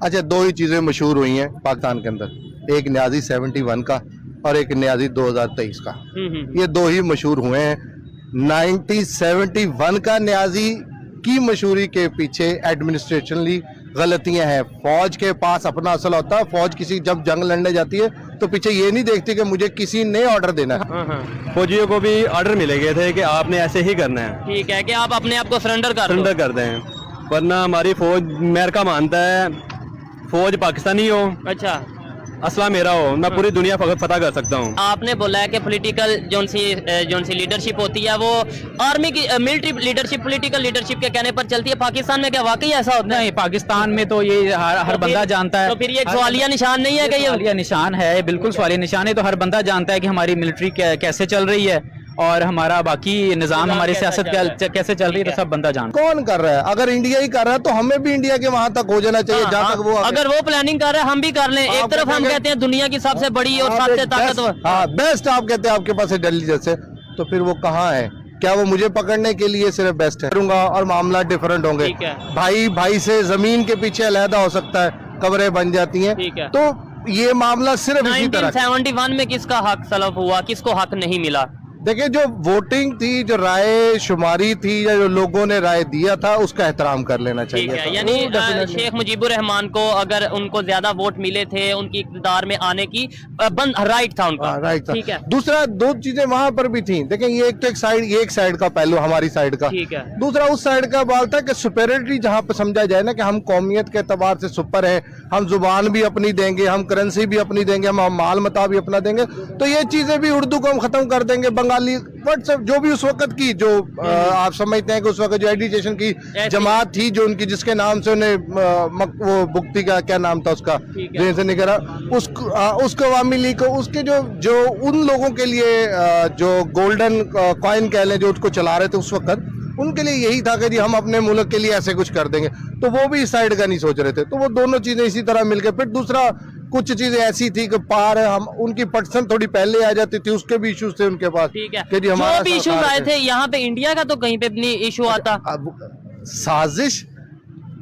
अच्छा, दो ही चीजें मशहूर हुई हैं पाकिस्तान के अंदर, एक न्याजी 71 का और एक न्याजी 2023 का। ये दो ही मशहूर हुए हैं। 1971 का न्याजी की मशहूरी के पीछे एडमिनिस्ट्रेशनली गलतियां हैं। फौज के पास अपना असला होता है, फौज किसी जब जंग लड़ने जाती है तो पीछे ये नहीं देखती कि मुझे किसी ने ऑर्डर देना है। फौजियों को भी ऑर्डर मिले गए थे कि आपने ऐसे ही करना है, ठीक है, कि आप अपने आप को सरेंडर कर दें, वरना हमारी फौज अमेरिका मानता है फौज पाकिस्तानी हो, अच्छा, असला मेरा हो, मैं पूरी दुनिया फतह कर सकता हूँ। आपने बोला है कि पॉलिटिकल जोन सी लीडरशिप होती है वो आर्मी की मिलिट्री लीडरशिप पॉलिटिकल लीडरशिप के कहने पर चलती है। पाकिस्तान में क्या वाकई ऐसा होता है? नहीं, पाकिस्तान में तो ये हर बंदा जानता है। तो फिर ये एक सवालिया निशान नहीं है कि ये सवालिया निशान है? बिल्कुल सवालिया निशान है। तो हर बंदा जानता है कि हमारी मिलिट्री कैसे चल रही है और हमारा बाकी निजाम, हमारी सियासत कैसे चल रही है, तो सब बंदा जानता है। कौन कर रहा है? अगर इंडिया ही कर रहा है तो हमें भी इंडिया के वहां तक हो जाना चाहिए जहां तक वो अगर वो प्लानिंग कर रहे हैं हम भी कर लें। एक तरफ हम कहते हैं दुनिया की सबसे बड़ी और सबसे ताकतवर, हाँ बेस्ट आप कहते हैं आपके पास है दिल्ली जैसे, तो फिर वो कहाँ है? क्या वो मुझे पकड़ने के लिए सिर्फ बेस्ट है? करूंगा और मामला डिफरेंट होंगे। भाई भाई से जमीन के पीछे अलहदा हो सकता है, कब्रें बन जाती हैं। तो ये मामला सिर्फ इसी तरह। 1971 में किसका हक सलब हुआ, किसको हक नहीं मिला? देखिए, जो वोटिंग थी, जो राय शुमारी थी या जो लोगों ने राय दिया था उसका एहतराम कर लेना चाहिए। ठीक है, यानी शेख मुजीबुर रहमान को अगर उनको ज्यादा वोट मिले थे, उनकी इक़्तिदार में आने की राइट था उनका। राइट था। ठीक है। दूसरा, दो चीजें वहां पर भी थी। देखें, ये एक तो एक साइड का पहलू हमारी साइड का, ठीक है। दूसरा उस साइड का बात था कि सुपेरियरिटी जहां पर समझा जाए ना कि हम कौमियत के एतबार से सुपर है, हम जुबान भी अपनी देंगे, हम करेंसी भी अपनी देंगे, हम माल मता भी अपना देंगे, तो ये चीजें भी उर्दू को हम खत्म कर देंगे, बंगाली जो भी उस वक्त की जो आप समझते हैं कि उस वक्त जो एजुकेशन की जमात थी, जो उनकी जिसके नाम से उन्हें वो बुक्ति का क्या नाम था उसका से निकला, उसको अवामी लीग को, उसके जो उन लोगों के लिए जो गोल्डन कॉइन कह लें जो उसको चला रहे थे उस वक्त, उनके लिए यही था कि जी हम अपने मुल्क के लिए ऐसे कुछ कर देंगे, तो वो भी इस साइड का नहीं सोच रहे थे। तो वो दोनों चीजें इसी तरह मिलकर, फिर दूसरा कुछ चीजें ऐसी थी कि पार हम उनकी पटसन थोड़ी पहले आ जाती थी, उसके भी इश्यूज थे उनके पास। ठीक है, कि जी हमारा जो भी इश्यूज आए थे यहाँ पे इंडिया का तो कहीं पे भी नहीं इशू आता। साजिश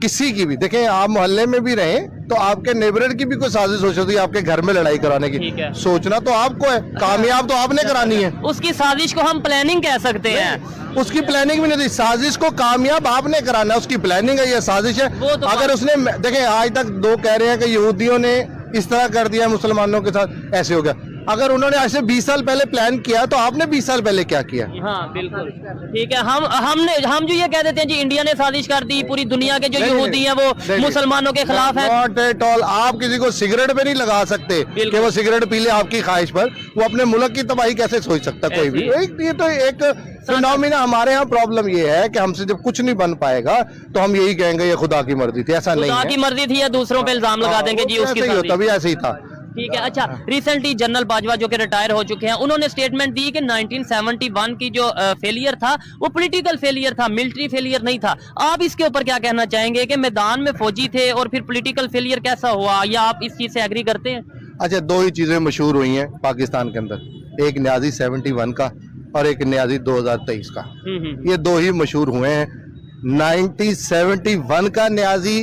किसी की भी, देखें आप मोहल्ले में भी रहे तो आपके नेबरर की भी कोई साजिश हो सकती है आपके घर में लड़ाई कराने की, सोचना तो आपको है, कामयाब तो आपने करानी है। उसकी साजिश को हम प्लानिंग कह सकते हैं। उसकी प्लानिंग भी नहीं थी, साजिश को कामयाब आपने कराना है, उसकी प्लानिंग है, ये साजिश है। तो अगर उसने, देखें आज तक दो कह रहे हैं कि यहूदियों ने इस तरह कर दिया मुसलमानों के साथ, ऐसे हो गया। अगर उन्होंने ऐसे 20 साल पहले प्लान किया तो आपने 20 साल पहले क्या किया? हाँ बिल्कुल ठीक है। हम जो ये कह देते हैं जी इंडिया ने साजिश कर दी, पूरी दुनिया के जो यहूदी हैं वो मुसलमानों के खिलाफ है। Not at all. आप किसी को सिगरेट पे नहीं लगा सकते कि वो सिगरेट पी ले आपकी ख्वाहिश पर, वो अपने मुल्क की तबाही कैसे सोच सकता कोई भी? ये तो एक फिनोमिना। हमारे यहाँ प्रॉब्लम ये है कि हमसे जब कुछ नहीं बन पाएगा तो हम यही कहेंगे ये खुदा की मर्जी थी, ऐसा नहीं है। खुदा की मर्जी थी या दूसरों पे इल्जाम लगा देंगे जी उसकी, तभी ऐसे ही था। ठीक है। अच्छा, रिसेंटली जनरल बाजवा जो कि रिटायर हो चुके हैं, उन्होंने स्टेटमेंट दी कि 1971 की जो फेलियर था वो पॉलिटिकल फेलियर था, मिलिट्री फेलियर नहीं था। आप इसके ऊपर क्या कहना चाहेंगे कि मैदान में फौजी थे और फिर पॉलिटिकल फेलियर कैसा हुआ, या आप इस चीज से एग्री करते हैं? अच्छा, दो ही चीजें मशहूर हुई हैं पाकिस्तान के अंदर, एक न्याजी 71 का और एक न्याजी 2023 का। ये दो ही मशहूर हुए हैं। 1971 का न्याजी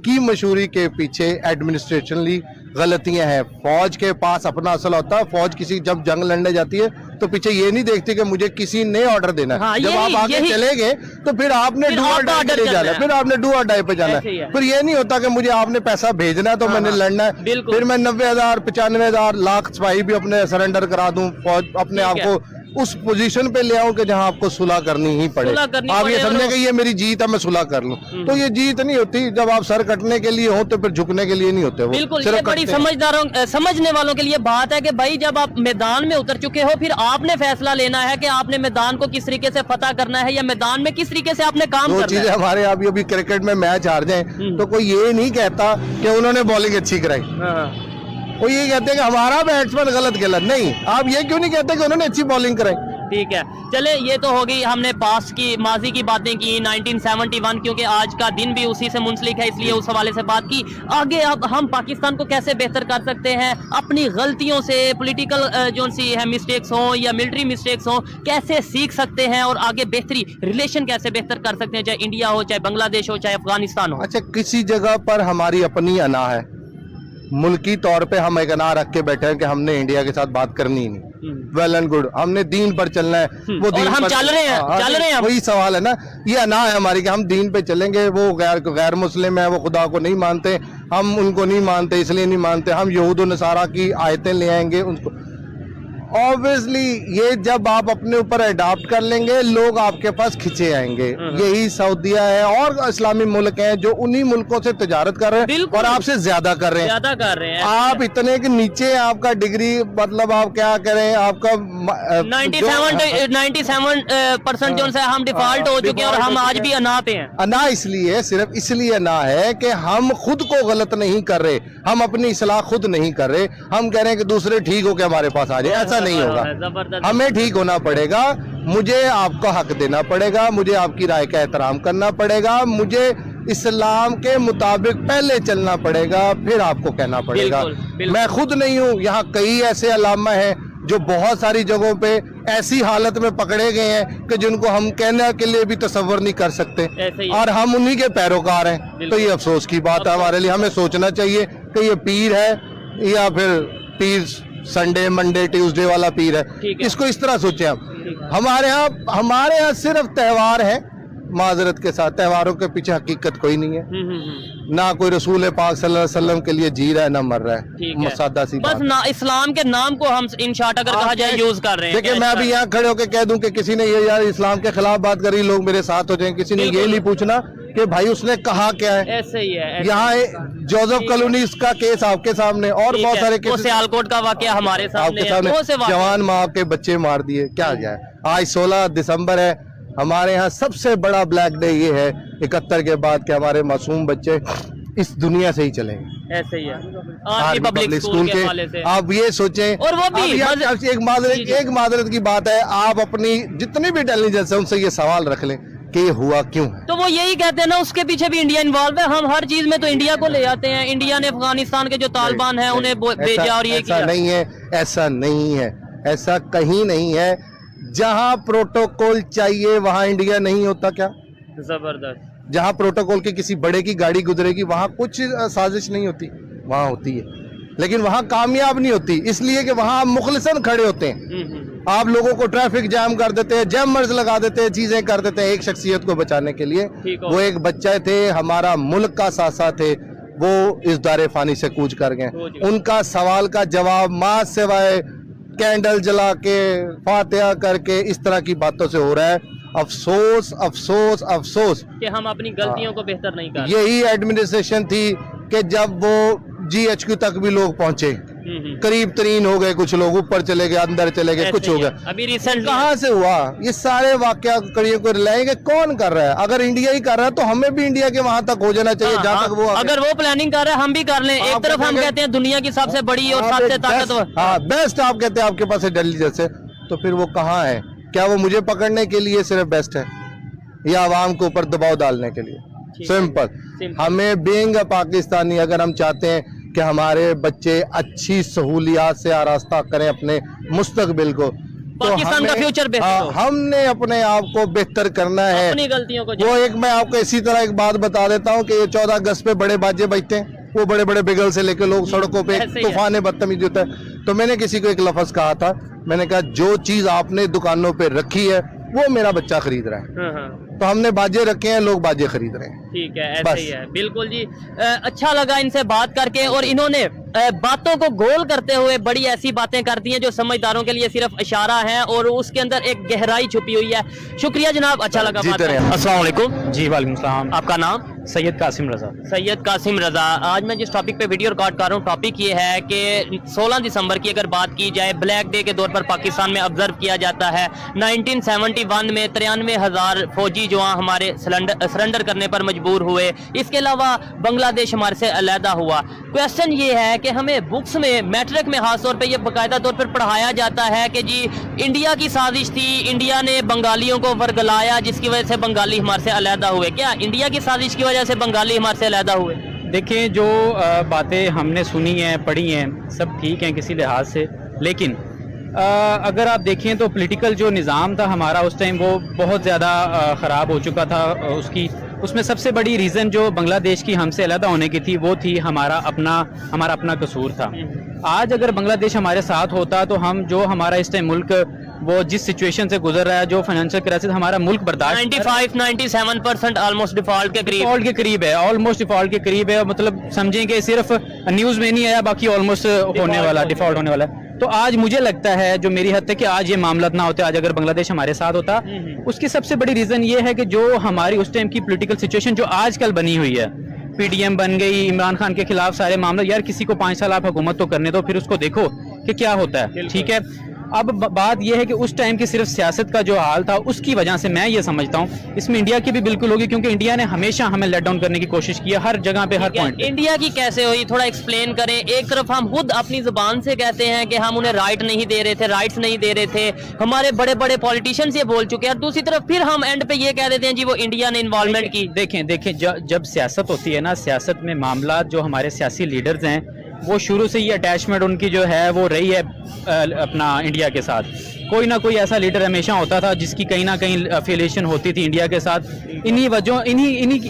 की मशहूरी के पीछे एडमिनिस्ट्रेशनली गलतियां हैं। फौज के पास अपना असला होता है, फौज किसी जब जंग लड़ने जाती है तो पीछे ये नहीं देखती कि मुझे किसी ने ऑर्डर देना है। हाँ, जब आप आगे चले गए तो फिर आपने डू और डाई पे जाना है, फिर आपने डू और डाई पे जाना है। फिर ये नहीं होता कि मुझे आपने पैसा भेजना है तो मैंने लड़ना है, फिर मैं 90,000 95,000 लाख सिपाही भी अपने सरेंडर करा दूं, फौज अपने आप को उस पोजीशन पे ले आऊं कि जहां आपको सुलह करनी ही पड़े। आप ये समझे कि ये मेरी जीत है, मैं सुलह कर लूं, तो ये जीत नहीं होती। जब आप सर कटने के लिए हो तो फिर झुकने के लिए नहीं होते। बिल्कुल, ये बड़ी समझने वालों के लिए बात है कि भाई जब आप मैदान में उतर चुके हो फिर आपने फैसला लेना है कि आपने मैदान को किस तरीके से फतह करना है या मैदान में किस तरीके से आपने काम करना है। चीजें हमारे अभी क्रिकेट में मैच हार जाए तो कोई ये नहीं कहता कि उन्होंने बॉलिंग अच्छी कराई, वो ये कहते हैं कि हमारा बैट्समैन गलत नहीं। आप ये क्यों नहीं कहते कि उन्होंने अच्छी बॉलिंग कराई? ठीक है, चले ये तो होगी हमने पास्ट की माजी की बातें की 1971, क्योंकि आज का दिन भी उसी से मुंसलिक है, इसलिए उस हवाले से बात की। आगे अब हम पाकिस्तान को कैसे बेहतर कर सकते हैं, अपनी गलतियों से, पॉलिटिकल जो सी है मिस्टेक्स हों या मिलिट्री मिस्टेक्स हों, कैसे सीख सकते हैं और आगे बेहतरी रिलेशन कैसे बेहतर कर सकते हैं, चाहे इंडिया हो, चाहे बांग्लादेश हो, चाहे अफगानिस्तान हो। अच्छा, किसी जगह पर हमारी अपनी अना है, मुल्की तौर पे हम एक अना रख के बैठे हैं कि हमने इंडिया के साथ बात करनी ही नहीं, वेल एंड गुड, हमने दीन पर चलना है, वो और दीन हम पर चल रहे हैं, हाँ, चल रहे हैं हम। वही सवाल है ना, ये अना है हमारी कि हम दीन पे चलेंगे। वो गैर मुस्लिम है, वो खुदा को नहीं मानते, हम उनको नहीं मानते, इसलिए नहीं मानते, हम यहूद और नसारा की आयतें ले आएंगे उनको। ऑब्वियसली ये जब आप अपने ऊपर अडॉप्ट कर लेंगे, लोग आपके पास खिंचे आएंगे। यही सऊदीया है और इस्लामी मुल्क हैं जो उन्हीं मुल्कों से तजारत कर रहे हैं बिल्कुल। और आपसे ज्यादा कर रहे हैं। ज्यादा कर रहे हैं आप इतने के नीचे आपका डिग्री, मतलब आप क्या करें, आपका 97% जो है हम डिफॉल्ट हो चुके हैं और हम आज भी अना पे हैं। अना इसलिए, सिर्फ इसलिए अना है कि हम खुद को गलत नहीं कर रहे, हम अपनी इस्लाह खुद नहीं कर रहे, हम कह रहे हैं कि दूसरे ठीक होकर हमारे पास आ जाए। ऐसा नहीं होगा, जबरदस्त। हमें ठीक होना पड़ेगा, मुझे आपका हक देना पड़ेगा, मुझे आपकी राय का एहतराम करना पड़ेगा, मुझे इस्लाम के मुताबिक पहले चलना पड़ेगा, फिर आपको कहना पड़ेगा। बिल्कुल, बिल्कुल। मैं खुद नहीं हूँ, यहाँ कई ऐसे अलामा हैं जो बहुत सारी जगहों पे ऐसी हालत में पकड़े गए हैं कि जिनको हम कहने के लिए भी तसव्वुर नहीं कर सकते, ऐसे ही है। और हम उन्हीं के पैरोकार हैं। तो ये अफसोस की बात है हमारे लिए। हमें सोचना चाहिए कि ये पीर है या फिर पीर संडे मंडे ट्यूसडे वाला पीर ठीक है, है। इसको इस तरह सोचें आप। हमारे यहाँ सिर्फ त्योहार है, माजरत के साथ त्योहारों के पीछे हकीकत कोई नहीं है। ना कोई रसूल पाक सल्लल्लाहु अलैहि वसल्लम के लिए जी रहा है, ना मर रहा ठीक है, है। सादा सी बस बात। ना इस्लाम के नाम को हम इन शॉर्ट अगर कहा जाए यूज कर रहे हैं। देखिए, मैं अभी यहाँ खड़े होकर कह दूं कि किसी ने ये यार इस्लाम के खिलाफ बात करी, लोग मेरे साथ हो जाएं, किसी ने ये बिल्कुल। नहीं पूछना कि भाई उसने कहा क्या है। ऐसे ही है, ऐसे यहाँ जोसेफ कॉलोनी का केस आपके सामने और ठीक बहुत है। सारे वो केस सियालकोट का वाकया हमारे सामने आपके है, बहुत से सामने, वाकये। जवान माँ के बच्चे मार दिए, क्या जाए। आज 16 दिसंबर है, हमारे यहाँ सबसे बड़ा ब्लैक डे ये है 71 के बाद कि हमारे मासूम बच्चे इस दुनिया से ही चलेंगे। ऐसे ही है आर्मी आर्मी पब्लिक स्कूल के हवाले से। आप ये सोचें, और वो भी अब यार एक माजरत की बात है, आप अपनी जितनी भी इंटेलिजेंस है उनसे ये सवाल रख लें कि ये हुआ क्यों है। तो वो यही कहते हैं ना, उसके पीछे भी इंडिया इन्वॉल्व है। हम हर चीज में तो इंडिया को ले आते हैं। इंडिया ने अफगानिस्तान के जो तालिबान हैं उन्हें भेजा और ये ऐसा किया। नहीं है, ऐसा नहीं है, ऐसा कहीं नहीं है। जहां प्रोटोकॉल चाहिए वहां इंडिया नहीं होता क्या? जबरदस्त। जहां प्रोटोकॉल की किसी बड़े की गाड़ी गुजरेगी वहां कुछ साजिश नहीं होती, वहां होती है, लेकिन वहां कामयाब नहीं होती, इसलिए कि वहां आप मुखलिसन खड़े होते हैं। आप लोगों को ट्रैफिक जैम कर देते हैं, जैमर्स लगा देते हैं, चीजें कर देते हैं एक शख्सियत को बचाने के लिए। ठीक हो। वो एक बच्चा थे, हमारा मुल्क का सासा थे, वो इस दारे फानी से कूच कर गए। उनका सवाल का जवाब माँ सिवाय कैंडल जला के फातिहा करके इस तरह की बातों से हो रहा है। अफसोस अफसोस अफसोस कि हम अपनी गलतियों को बेहतर नहीं कर रहे। यही एडमिनिस्ट्रेशन थी कि जब वो GHQ तक भी लोग पहुंचे, करीब तरीन हो गए, कुछ लोग ऊपर चले गए, अंदर चले गए, कुछ हो गया। अभी रिसेंटली कहाँ से हुआ ये सारे वाकया कड़ियों को रिलाएंगे? कौन कर रहा है? अगर इंडिया ही कर रहा है तो हमें भी इंडिया के वहां तक हो जाना चाहिए जहाँ तक वो अगर वो प्लानिंग कर रहे हैं हम भी कर लें। एक आप तरफ हम कहेंगे- कहते हैं दुनिया की सबसे बड़ी और सबसे ताकतवर। हाँ, बेस्ट आप कहते हैं आपके पास इंटेलिजेंस है, तो फिर वो कहाँ है? क्या वो मुझे पकड़ने के लिए सिर्फ बेस्ट है या आवाम के ऊपर दबाव डालने के लिए? सिंपल। हमें बीइंग पाकिस्तानी, अगर हम चाहते हैं कि हमारे बच्चे अच्छी सहूलियात से आरास्ता करें अपने मुस्तकबिल को, तो पाकिस्तान का फ्यूचर बेहतर हो। हमने अपने आप को बेहतर करना है। अपनी गलतियों को वो एक मैं आपको इसी तरह एक बात बता देता हूँ कि ये 14 अगस्त पे बड़े बाजे बजते हैं, वो बड़े बड़े बिगल से लेके लोग सड़कों पे ऐसे ही है। तूफान बदतमीजी होता है। तो मैंने किसी को एक लफ्ज कहा था, मैंने कहा जो चीज आपने दुकानों पे रखी है वो मेरा बच्चा खरीद रहा है। तो हमने बाजे रखे हैं, लोग बाजे खरीद रहे हैं। ठीक है, ऐसे बस। ही है। बिल्कुल जी। अच्छा लगा इनसे बात करके, और इन्होंने बातों को गोल करते हुए बड़ी ऐसी बातें कर दी हैं जो समझदारों के लिए सिर्फ इशारा है और उसके अंदर एक गहराई छुपी हुई है। शुक्रिया जनाब, अच्छा लगा बात जीते रहे। करके। अस्सलाम वालेकुम। जी वालेकुम सलाम। आपका नाम? सैयद कासिम रजा। सैयद कासिम रजा, आज मैं जिस टॉपिक पे वीडियो रिकॉर्ड कर रहा हूँ, टॉपिक ये है कि 16 दिसंबर की अगर बात की जाए, ब्लैक डे के तौर पर पाकिस्तान में ऑब्जर्व किया जाता है। 1971 में 93,000 फौजी जवान हमारे सरेंडर करने पर मजबूर हुए। इसके अलावा बांग्लादेश हमारे से अलहदा हुआ। क्वेश्चन ये है कि हमें बुक्स में, मैट्रिक में खास तौर पे ये बाकायदा तौर पर पढ़ाया जाता है कि जी इंडिया की साजिश थी, इंडिया ने बंगालियों को वर्गलाया जिसकी वजह से बंगाली हमारे से अलहदा हुए। क्या इंडिया की साजिश की वजह से बंगाली हमारे से अलहदा हुए? देखिए, जो बातें हमने सुनी हैं, पढ़ी हैं, सब ठीक हैं किसी लिहाज से, लेकिन अगर आप देखें तो पॉलिटिकल जो निज़ाम था हमारा उस टाइम वो बहुत ज़्यादा ख़राब हो चुका था। उसमें सबसे बड़ी रीज़न जो बांग्लादेश की हमसे अलहदा होने की थी वो थी हमारा अपना कसूर था। आज अगर बांग्लादेश हमारे साथ होता तो हमारा इस टाइम मुल्क वो जिस सिचुएशन से गुजर रहा है, जो फाइनेंशियल क्राइसिस, हमारा मुल्क बर्दाश्त 95-97% ऑलमोस्ट डिफॉल्ट के करीब है, ऑलमोस्ट डिफॉल्ट के करीब है। मतलब समझें कि सिर्फ न्यूज़ में नहीं आया, बाकी ऑलमोस्ट होने वाला, डिफॉल्ट होने वाला है। तो आज मुझे लगता है, जो मेरी हद तक, कि आज ये मामला ना होते, आज अगर बांग्लादेश हमारे साथ होता, उसकी सबसे बड़ी रीज़न ये है कि जो हमारी उस टाइम की पॉलिटिकल सिचुएशन जो आजकल बनी हुई है, पीडीएम बन गई, इमरान खान के खिलाफ सारे मामले, यार किसी को 5 साल आप हुकूमत तो करने दो, फिर उसको देखो कि क्या होता है, ठीक है। अब बात यह है कि उस टाइम की सिर्फ सियासत का जो हाल था उसकी वजह से मैं ये समझता हूँ इसमें इंडिया की भी बिल्कुल होगी, क्योंकि इंडिया ने हमेशा हमें लेट डाउन करने की कोशिश की है, हर जगह पे, हर पॉइंट। इंडिया की कैसे हुई, थोड़ा एक्सप्लेन करें। एक तरफ हम खुद अपनी जुबान से कहते हैं कि हम उन्हें राइट नहीं दे रहे थे, राइट्स नहीं दे रहे थे, हमारे बड़े बड़े पॉलिटिशियंस ये बोल चुके हैं, दूसरी तरफ फिर हम एंड पे ये कह देते हैं जी वो इंडिया ने इन्वॉल्वमेंट की। देखें जब सियासत होती है ना, सियासत में मामला, जो हमारे सियासी लीडर्स हैं वो शुरू से ही अटैचमेंट उनकी जो है वो रही है अपना इंडिया के साथ। कोई ना कोई ऐसा लीडर हमेशा होता था जिसकी कहीं ना कहीं अफिलिएशन होती थी इंडिया के साथ।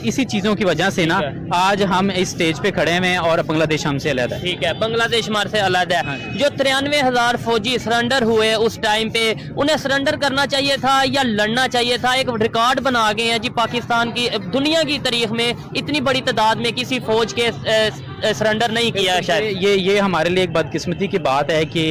इसी चीज़ों की वजह से ना आज हम इस स्टेज पे खड़े हैं और बांग्लादेश हमसे अलग है। ठीक है, बांग्लादेश हमारे से अलग है। जो 93,000 फौजी सरेंडर हुए उस टाइम पे, उन्हें सरेंडर करना चाहिए था या लड़ना चाहिए था? एक रिकॉर्ड बना गए हैं जी पाकिस्तान की, दुनिया की तारीख में इतनी बड़ी तादाद में किसी फौज के सरेंडर नहीं किया शायद। ये हमारे लिए एक बदकिस्मती की बात है कि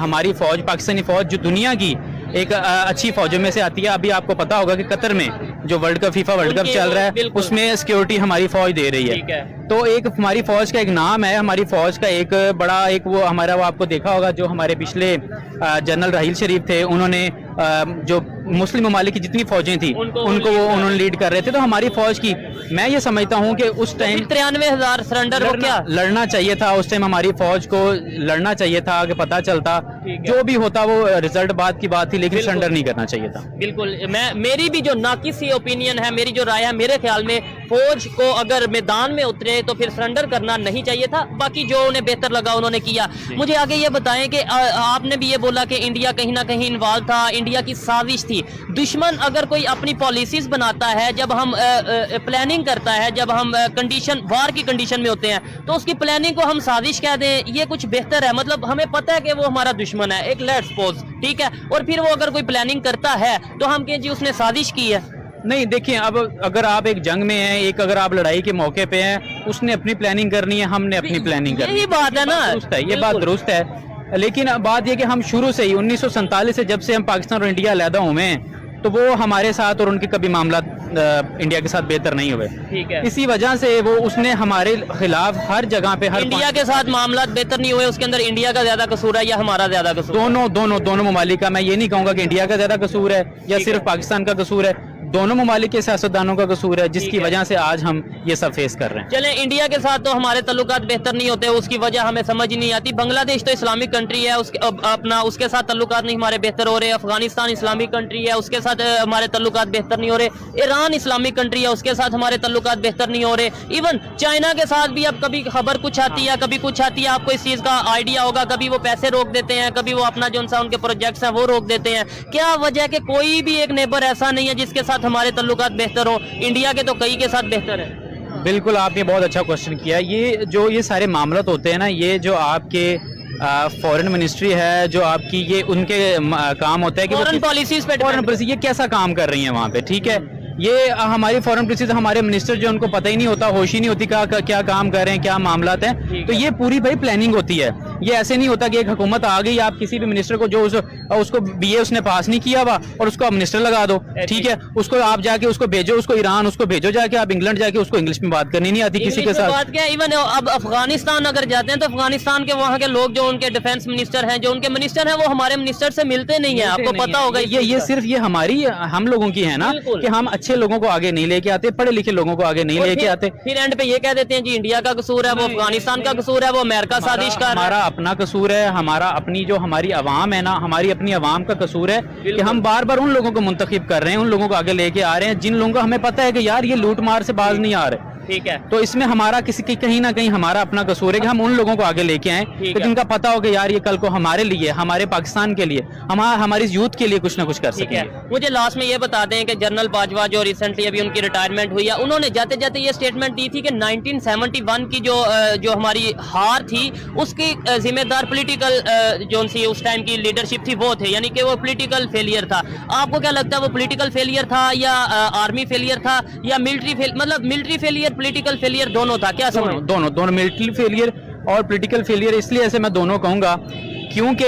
हमारी फौज, पाकिस्तानी फौज जो दुनिया की एक अच्छी फौजों में से आती है। अभी आपको पता होगा कि कतर में जो फीफा वर्ल्ड कप चल रहा है उसमें सिक्योरिटी हमारी फौज दे रही है। तो एक हमारी फौज का एक नाम है, हमारी फौज का एक बड़ा वो आपको देखा होगा, जो हमारे पिछले जनरल राहील शरीफ थे, उन्होंने जो मुस्लिम ममालिक की जितनी फौजें थी उनको उन्होंने लीड कर रहे थे। तो हमारी फौज की, मैं ये समझता हूँ कि उस टाइम 93,000 सरेंडर हो, क्या लड़ना चाहिए था उस टाइम, हमारी फौज को लड़ना चाहिए था कि पता चलता जो भी होता वो रिजल्ट बात की बात थी, लेकिन सरेंडर नहीं करना चाहिए था। बिल्कुल, मेरी भी जो नाकिसी ओपिनियन है, मेरी जो राय है, मेरे ख्याल में फौज को अगर मैदान में उतरे तो फिर सरेंडर करना नहीं चाहिए था। बाकी जो उन्हें बेहतर लगा उन्होंने किया। मुझे आगे ये बताएं कि आपने भी ये बोला कि इंडिया कहीं ना कहीं इन्वॉल्व था, इंडिया की साजिश थी। दुश्मन अगर कोई अपनी पॉलिसीज बनाता है, जब हम प्लानिंग करता है, जब हम कंडीशन वार की कंडीशन में होते हैं, तो उसकी प्लानिंग को हम साजिश कह दें, ये कुछ बेहतर है। मतलब हमें पता है कि वो हमारा दुश्मन है, एक लेट्स सपोज, ठीक है, और फिर वो अगर कोई प्लानिंग करता है तो हम कहें जी उसने साजिश की है। नहीं, देखिए, अब अगर आप एक जंग में हैं, एक अगर आप लड़ाई के मौके पे हैं, उसने अपनी प्लानिंग करनी है, हमने अपनी प्लानिंग करनी है। यही बात है ना, ये बात दुरुस्त है। लेकिन बात ये कि हम शुरू से ही 1947 से जब से हम पाकिस्तान और इंडिया अलहदा हुए हैं, तो वो हमारे साथ और उनके कभी मामला इंडिया के साथ बेहतर नहीं हुए। ठीक है, इसी वजह से वो उसने हमारे खिलाफ हर जगह पे, हर इंडिया के साथ मामला बेहतर नहीं हुए, उसके अंदर इंडिया का ज्यादा कसूर है या हमारा ज्यादा कसूर? दोनों ममालिक का। मैं ये नहीं कहूंगा कि इंडिया का ज्यादा कसूर है या सिर्फ पाकिस्तान का कसूर है, दोनों ममालिक के सियासतदानों का कसूर है, जिसकी वजह से आज हम ये सब फेस कर रहे हैं। चलें, इंडिया के साथ तो हमारे तल्लुकात बेहतर नहीं होते, उसकी वजह हमें समझ ही नहीं आती। बांग्लादेश तो इस्लामिक कंट्री है, उसके साथ तल्लुकात नहीं हमारे बेहतर हो रहे। अफगानिस्तान इस्लामिक कंट्री है, उसके साथ हमारे तल्लुकात बेहतर नहीं हो रहे। ईरान इस्लामिक कंट्री है, उसके साथ हमारे तल्लुकात बेहतर नहीं हो रहे। इवन चाइना के साथ भी अब कभी खबर कुछ आती है, कभी कुछ आती है, आपको इस चीज का आइडिया होगा। कभी वो पैसे रोक देते हैं, कभी वो अपना जो उनके प्रोजेक्ट्स हैं वो रोक देते हैं। क्या वजह कि कोई भी एक नेबर ऐसा नहीं है जिसके साथ हमारे तल्लुकात बेहतर हो? इंडिया के तो कई के साथ बेहतर है। बिल्कुल, आपने बहुत अच्छा क्वेश्चन किया। ये सारे मामला होते हैं ना, ये जो आपके फॉरेन मिनिस्ट्री है, जो आपकी ये उनके काम होता है कि फॉरेन पॉलिसीज पे, फॉरेन पॉलिसी ये कैसा काम कर रही है वहाँ पे, ठीक है। ये हमारी फॉरेन पॉलिसी, हमारे मिनिस्टर जो उनको पता ही नहीं होता, होश ही नहीं होती क्या काम कर रहे हैं, क्या मामलात हैं। तो ये पूरी भाई प्लानिंग होती है। ये ऐसे नहीं होता कि एक हुकूमत आ गई, आप किसी भी मिनिस्टर को जो उसको बीए उसने पास नहीं किया हुआ और उसको आप मिनिस्टर लगा दो, ठीक है, उसको आप जाके उसको भेजो, उसको ईरान उसको भेजो जाके, आप इंग्लैंड जाके उसको इंग्लिश में बात करनी नहीं आती किसी के साथ। बात क्या है, इवन अब अफगानिस्तान अगर जाते हैं तो अफगानिस्तान के वहाँ के लोग जो उनके डिफेंस मिनिस्टर हैं, जो उनके मिनिस्टर हैं, वो हमारे मिनिस्टर से मिलते नहीं है, आपको पता होगा। ये सिर्फ ये हमारी हम लोगों की है ना कि हम अच्छे लोगों को आगे नहीं लेके आते, पढ़े लिखे लोगों को आगे नहीं लेके आते। फिर एंड पे ये कह देते हैं जी इंडिया का कसूर है, वो अफगानिस्तान का कसूर है, वो अमेरिका साजिश कर रहा है। हमारा अपना कसूर है, हमारा अपनी जो हमारी अवाम है ना, हमारी अपनी अवाम का कसूर है कि हम बार बार उन लोगों को मुंतखब कर रहे हैं, उन लोगों को आगे लेके आ रहे हैं जिन लोगों को हमें पता है कि यार ये लूट मार से बाज नहीं आ रहे। ठीक है, तो इसमें हमारा किसी की कहीं ना कहीं हमारा अपना कसूर है कि हम उन लोगों को आगे लेके आए कि जिनका पता हो कि यार ये कल को हमारे लिए, हमारे पाकिस्तान के लिए, हमारी यूथ के लिए कुछ ना कुछ कर सके। मुझे लास्ट में ये बता दें कि जनरल बाजवा जो रिसेंटली अभी उनकी रिटायरमेंट हुई है, उन्होंने जाते जाते ये स्टेटमेंट दी थी कि 1971 की जो हमारी हार थी उसकी जिम्मेदार पॉलिटिकल जो सी उस टाइम की लीडरशिप थी वो थे, यानी कि वो पॉलिटिकल फेलियर था। आपको क्या लगता है, वो पॉलिटिकल फेलियर था या आर्मी फेलियर था या मिलिट्री फेलियर पॉलिटिकल फेलियर दोनों था? क्या समझ? दोनों मिलिट्री फेलियर और पॉलिटिकल फेलियर। इसलिए ऐसे मैं दोनों कहूँगा क्योंकि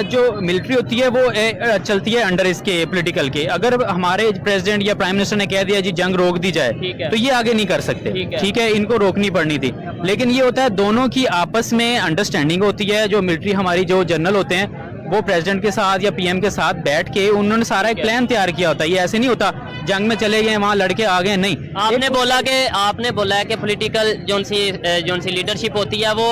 जो मिलिट्री होती है वो चलती है अंडर इसके पॉलिटिकल के। अगर हमारे प्रेसिडेंट या प्राइम मिनिस्टर ने कह दिया जी जंग रोक दी जाए तो ये आगे नहीं कर सकते, ठीक है, इनको रोकनी पड़नी थी। लेकिन ये होता है दोनों की आपस में अंडरस्टैंडिंग होती है। जो मिलिट्री हमारी जो जनरल होते हैं वो प्रेसिडेंट के साथ या पीएम के साथ बैठ के उन्होंने सारा एक प्लान तैयार किया होता है। ये ऐसे नहीं होता जंग में चले गए वहाँ लड़के आ गए, नहीं। आपने बोला है कि पॉलिटिकल जोन सी लीडरशिप होती है वो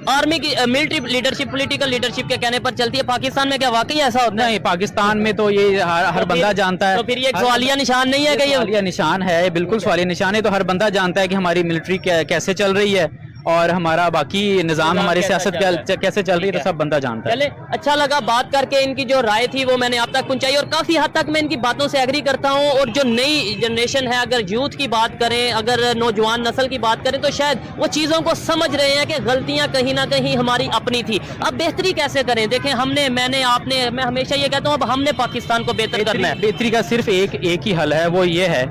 आर्मी की मिलिट्री लीडरशिप पॉलिटिकल लीडरशिप के कहने पर चलती है। पाकिस्तान में क्या वाकई ऐसा होता है? नहीं, पाकिस्तान में तो ये हर बंदा जानता है। तो फिर ये एक सवालिया निशान नहीं है कि ये सवालिया निशान है? बिल्कुल सवालिया निशान है। तो हर बंदा जानता है कि हमारी मिलिट्री कैसे चल रही है और हमारा बाकी निजाम हमारी सियासत कैसे चल रही है, तो सब बंदा जानता है। चले, अच्छा लगा बात करके। इनकी जो राय थी वो मैंने आप तक पहुंचाई और काफी हद तक मैं इनकी बातों से एग्री करता हूं। और जो नई जनरेशन है, अगर यूथ की बात करें, अगर नौजवान नस्ल की बात करें, तो शायद वो चीजों को समझ रहे हैं कि गलतियां कहीं ना कहीं हमारी अपनी थी। अब बेहतरी कैसे करें? देखें, मैं हमेशा ये कहता हूँ अब हमने पाकिस्तान को बेहतर करना है। बेहतरी का सिर्फ एक ही हल है, वो ये है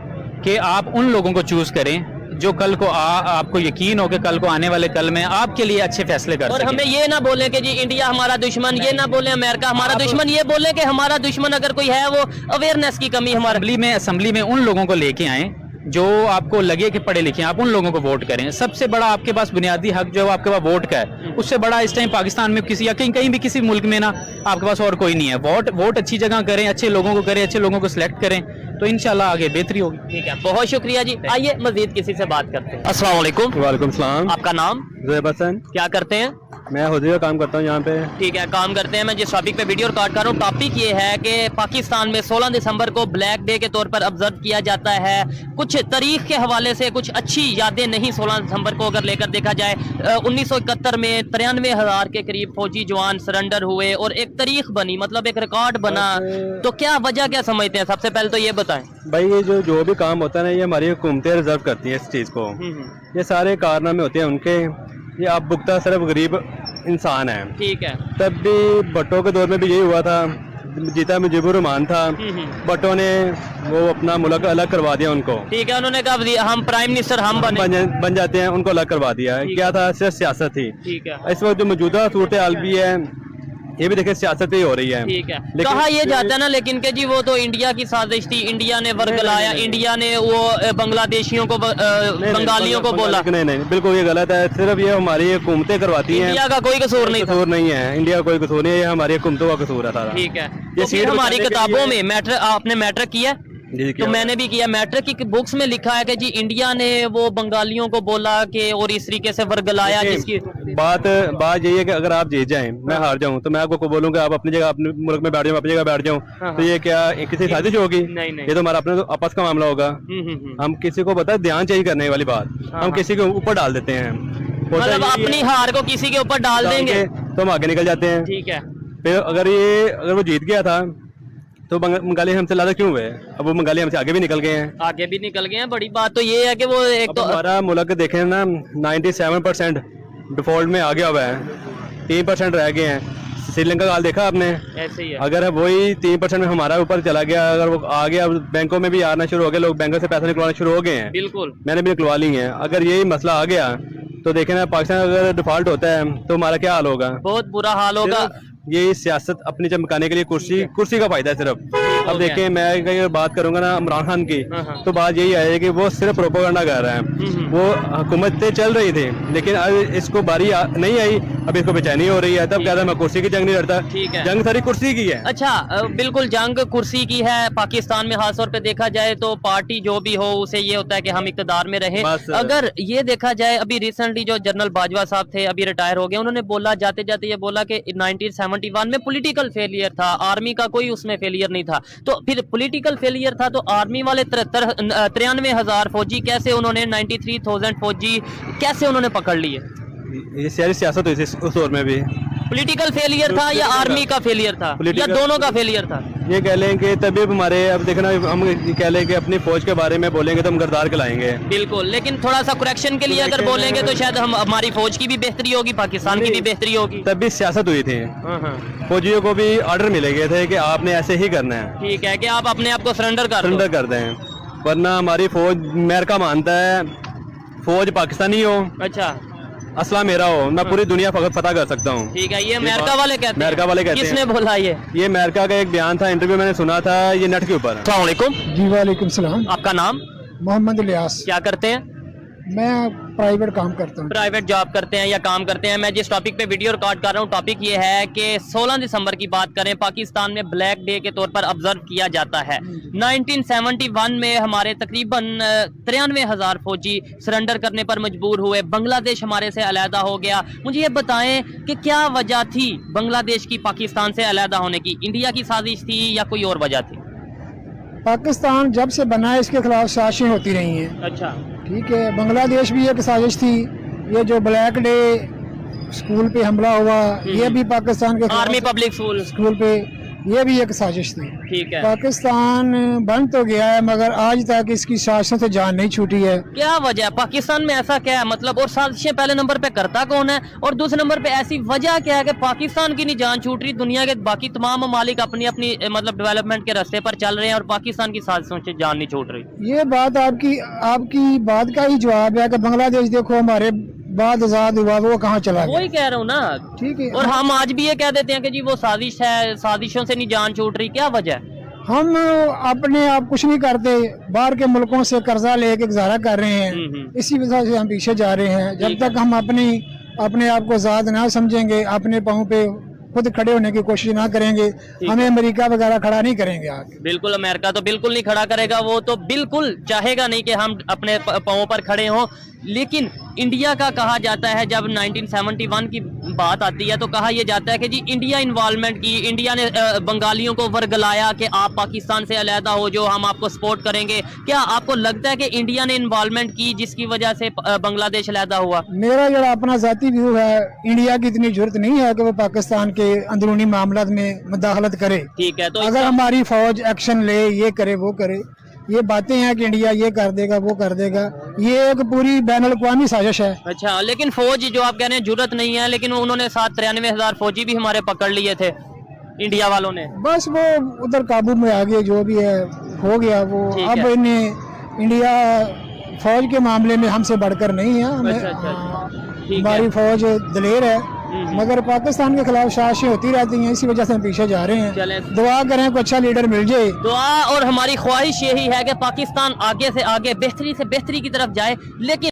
कि आप उन लोगों को चूज करें जो कल को आपको यकीन हो कि कल को आने वाले कल में आपके लिए अच्छे फैसले कर और सकें। हमें ये ना बोले कि जी इंडिया हमारा दुश्मन, ये ना बोले अमेरिका हमारा दुश्मन, ये बोले कि हमारा दुश्मन अगर कोई है वो अवेयरनेस की कमी हमारे। असेंबली में उन लोगों को लेके आए जो आपको लगे कि पढ़े लिखे, आप उन लोगों को वोट करें। सबसे बड़ा आपके पास बुनियादी हक जो है आपके पास वोट का है। उससे बड़ा इस टाइम पाकिस्तान में किसी या कहीं भी किसी मुल्क में ना आपके पास और कोई नहीं है। वोट अच्छी जगह करें, अच्छे लोगों को करें, अच्छे लोगों को सिलेक्ट करें, तो इंशाल्लाह आगे बेहतरी होगी। ठीक है, बहुत शुक्रिया जी। आइए मजीद किसी से बात करते हैं। अस्सलाम वालेकुम। वालेकुम सलाम। आपका नाम? ज़ुहैब हसन। क्या करते हैं? मैं हुदी का काम करता हूँ यहाँ पे। ठीक है, काम करते हैं। मैं जिस टॉपिक पे वीडियो रिकॉर्ड कर रहा हूँ, टॉपिक ये है कि पाकिस्तान में 16 दिसंबर को ब्लैक डे के तौर पर ऑब्जर्व किया जाता है। कुछ तारीख के हवाले से कुछ अच्छी यादें नहीं 16 दिसंबर को अगर लेकर देखा जाए। 1971 में 93,000 के करीब फौजी जवान सरेंडर हुए और एक तारीख बनी, मतलब एक रिकॉर्ड बना। तो क्या वजह क्या समझते हैं? सबसे पहले तो ये बताएं भाई। ये जो भी काम होता है ना, ये हमारी हुकूमतें रिजर्व करती हैं इस चीज़ को। ये सारे कारनामे होते हैं उनके। ये आप भुगता सिर्फ गरीब इंसान है। ठीक है, तब भी भट्टो के दौर में भी यही हुआ था। जीता मुजीबुर रहमान था, भट्टो ने वो अपना मुल्क अलग करवा दिया उनको। ठीक है, उन्होंने कहा हम प्राइम मिनिस्टर हम बन जाते हैं, उनको अलग करवा दिया। क्या था? सिर्फ सियासत थी। ठीक है, इस वक्त जो मौजूदा सूरत हाल भी है, ये भी देखे सियासत ही हो रही है। ठीक है, कहा ये जाता है ना लेकिन कि जी वो तो इंडिया की साजिश थी, इंडिया ने वर्गलाया, इंडिया ने वो बांग्लादेशियों को बंगालियों को बोला। नहीं, बिल्कुल ये गलत है। सिर्फ ये हमारी हुकूमतें करवाती हैं। इंडिया का कोई कसूर नहीं है। इंडिया का कोई कसूर नहीं है, ये हमारी हुकूमतों का कसूर है सारा। ठीक है, ये तो हमारी किताबों में मैट्रिक आपने मैट्रिक किया? तो मैंने भी किया। मैट्रिक की बुक्स में लिखा है कि जी इंडिया ने वो बंगालियों को बोला कि और इस तरीके से वर्गलाया। जिसकी बात यही है कि अगर आप जीत जाएं, मैं हार जाऊं, तो मैं आपको बोलूंगा आप अपनी जगह अपने मुल्क में बैठ जाओ, अपनी जगह बैठ जाऊं, तो ये क्या किसी साजिश होगी? नहीं। ये तो हमारा अपने आपस का मामला होगा। हम किसी को पता ध्यान चाहिए करने वाली बात हम किसी के ऊपर डाल देते हैं। मतलब अपनी हार को किसी के ऊपर डाल देंगे तो हम आगे निकल जाते हैं। ठीक है, फिर अगर वो जीत गया था तो बंगाली हमसे ज्यादा क्यों हुए? अब वो बंगाली हमसे आगे भी निकल गए हैं। बड़ी बात तो ये है कि वो एक तो हमारा मुल्क देखें ना 97% डिफॉल्ट में आ गया हुआ है, 3% रह गए हैं। श्रीलंका का हाल देखा आपने? ऐसे ही है। अगर वही 3% में हमारा ऊपर चला गया, अगर वो आ गया, बैंकों में भी आना शुरू हो गया, लोग बैंकों से पैसा निकलवाना शुरू हो गए हैं। बिल्कुल, मैंने भी निकलवा ली है। अगर यही मसला आ गया तो देखें ना पाकिस्तान अगर डिफॉल्ट होता है तो हमारा क्या हाल होगा। बहुत बुरा हाल होगा। ये सियासत अपनी चमकाने के लिए कुर्सी का फायदा है सिर्फ। अब देखें मैं अगर बात करूंगा ना इमरान खान की, तो बात यही है कि वो सिर्फ प्रोपेगेंडा कर रहा है। वो हुकूमतें चल रही थी लेकिन अब इसको बारी नहीं आई, अब इसको बेचैनी हो रही है, तब कहता है मैं कुर्सी की जंग नहीं लड़ता। ठीक है। जंग सारी कुर्सी की है। अच्छा बिल्कुल जंग कुर्सी की है। पाकिस्तान में खास तौर पे देखा जाए तो पार्टी जो भी हो उसे ये होता है कि हम इक़्तिदार में रहे। अगर ये देखा जाए अभी रिसेंटली जो जनरल बाजवा साहब थे अभी रिटायर हो गए, उन्होंने बोला जाते जाते ये बोला कि 1971 में पॉलिटिकल फेलियर था, आर्मी का कोई उसमें फेलियर नहीं था। तो फिर पॉलिटिकल फेलियर था तो आर्मी वाले 93,000 फौजी कैसे उन्होंने 93,000 फौजी कैसे उन्होंने पकड़ लिए? ये सारी सियासत हुई थी उस दौर में भी। पॉलिटिकल फेलियर था या आर्मी का फेलियर था या दोनों का फेलियर था? ये कह लें कि तभी हमारे अब देखना हम कह लें कि अपनी फौज के बारे में बोलेंगे तो हम गरदार कहलाएंगे। बिल्कुल, लेकिन थोड़ा सा करेक्शन के लिए अगर बोलेंगे तो शायद हम हमारी फौज की भी बेहतरी होगी, पाकिस्तान की भी बेहतरी होगी। तब भी सियासत हुई थी, फौजियों को भी ऑर्डर मिले गए थे कि आपने ऐसे ही करना है। ठीक है कि आप अपने आप को सरेंडर कर दें, वरना हमारी फौज अमेरिका मानता है फौज पाकिस्तानी हो, अच्छा असला मेरा हो, मैं पूरी दुनिया फतह कर सकता हूँ। ठीक है, ये अमेरिका वाले कहते हैं। अमेरिका वाले कहते हैं। किसने बोला ये अमेरिका का एक बयान था, इंटरव्यू मैंने सुना था ये नेट के ऊपर। अस्सलाम वालेकुम। जी वालेकुम सलाम। आपका नाम? मोहम्मद इलियास। क्या करते हैं? मैं प्राइवेट काम करता हूँ। प्राइवेट जॉब करते हैं या काम करते हैं? मैं जिस टॉपिक पे वीडियो रिकॉर्ड कर रहा हूँ टॉपिक ये है कि 16 दिसंबर की बात करें, पाकिस्तान में ब्लैक डे के तौर पर ऑब्जर्व किया जाता है। 1971 में हमारे तकरीबन 93,000 फौजी सरेंडर करने पर मजबूर हुए, बांग्लादेश हमारे से अलहदा हो गया। मुझे ये बताएं कि क्या वजह थी बांग्लादेश की पाकिस्तान से अलहदा होने की? इंडिया की साजिश थी या कोई और वजह थी? पाकिस्तान जब से बना है इसके खिलाफ साजिशें होती रही हैं। अच्छा, ठीक है, बांग्लादेश भी एक साजिश थी। ये जो ब्लैक डे स्कूल पे हमला हुआ ये भी पाकिस्तान के आर्मी पब्लिक स्कूल पे ये भी एक साजिश थी। ठीक है। पाकिस्तान बन तो गया है मगर आज तक इसकी साजिशों से जान नहीं छूटी है। क्या वजह? पाकिस्तान में ऐसा क्या है मतलब? और साजिशें पहले नंबर पे करता कौन है और दूसरे नंबर पे ऐसी वजह क्या है कि पाकिस्तान की नहीं जान छूट रही? दुनिया के बाकी तमाम ममालिक अपनी अपनी मतलब डेवलपमेंट के रास्ते पर चल रहे हैं और पाकिस्तान की साजिशों से जान नहीं छूट रही। ये बात आपकी बात का ही जवाब है कि बांग्लादेश देखो हमारे बाद आजाद हुआ वो कहाँ चला गया। वही कह रहा हूँ ना। ठीक है, और हम आज भी ये कह देते हैं कि जी वो साजिश है, साजिशों से नहीं जान छूट रही। क्या वजह? हम अपने आप कुछ नहीं करते, बाहर के मुल्कों से कर्जा लेके गुजारा कर रहे हैं, इसी वजह से हम पीछे जा रहे हैं। जब तक हम अपने आप को आजाद ना समझेंगे, अपने पाँव पे खुद खड़े होने की कोशिश ना करेंगे, हमें अमेरिका वगैरह खड़ा नहीं करेंगे आगे। बिल्कुल, अमेरिका तो बिल्कुल नहीं खड़ा करेगा, वो तो बिल्कुल चाहेगा नहीं कि हम अपने पाँव पर खड़े हों। लेकिन इंडिया का कहा जाता है, जब 1971 की बात आती है तो कहा यह जाता है कि जी इंडिया इन्वॉल्वमेंट की, इंडिया ने बंगालियों को वर्गलाया कि आप पाकिस्तान से अलहदा हो जो हम आपको सपोर्ट करेंगे। क्या आपको लगता है कि इंडिया ने इन्वॉल्वमेंट की जिसकी वजह से बांग्लादेश अलहदा हुआ? मेरा जो अपना जाती व्यू है, इंडिया की इतनी जरूरत नहीं है कि वो पाकिस्तान के अंदरूनी मामला में मुदाखलत करे। ठीक है, तो अगर हमारी फौज एक्शन ले, ये करे वो करे, ये बातें हैं कि इंडिया ये कर देगा वो कर देगा, ये एक पूरी बैनुल अक़वामी साजिश है। अच्छा, लेकिन फौज जो आप कह रहे हैं जरूरत नहीं है, लेकिन उन्होंने 93,000 फौजी भी हमारे पकड़ लिए थे इंडिया वालों ने। बस वो उधर काबू में आ गए, जो भी है हो गया वो। अब इन्हें इंडिया फौज के मामले में हमसे बढ़कर नहीं है। हमारी फौज दलेर है मगर पाकिस्तान के खिलाफ साजिशें होती रहती हैं, इसी वजह से हम पीछे जा रहे हैं। दुआ करें कोई अच्छा लीडर मिल जाए। दुआ और हमारी ख्वाहिश यही है कि पाकिस्तान आगे से आगे बेहतरी से बेहतरी की तरफ जाए, लेकिन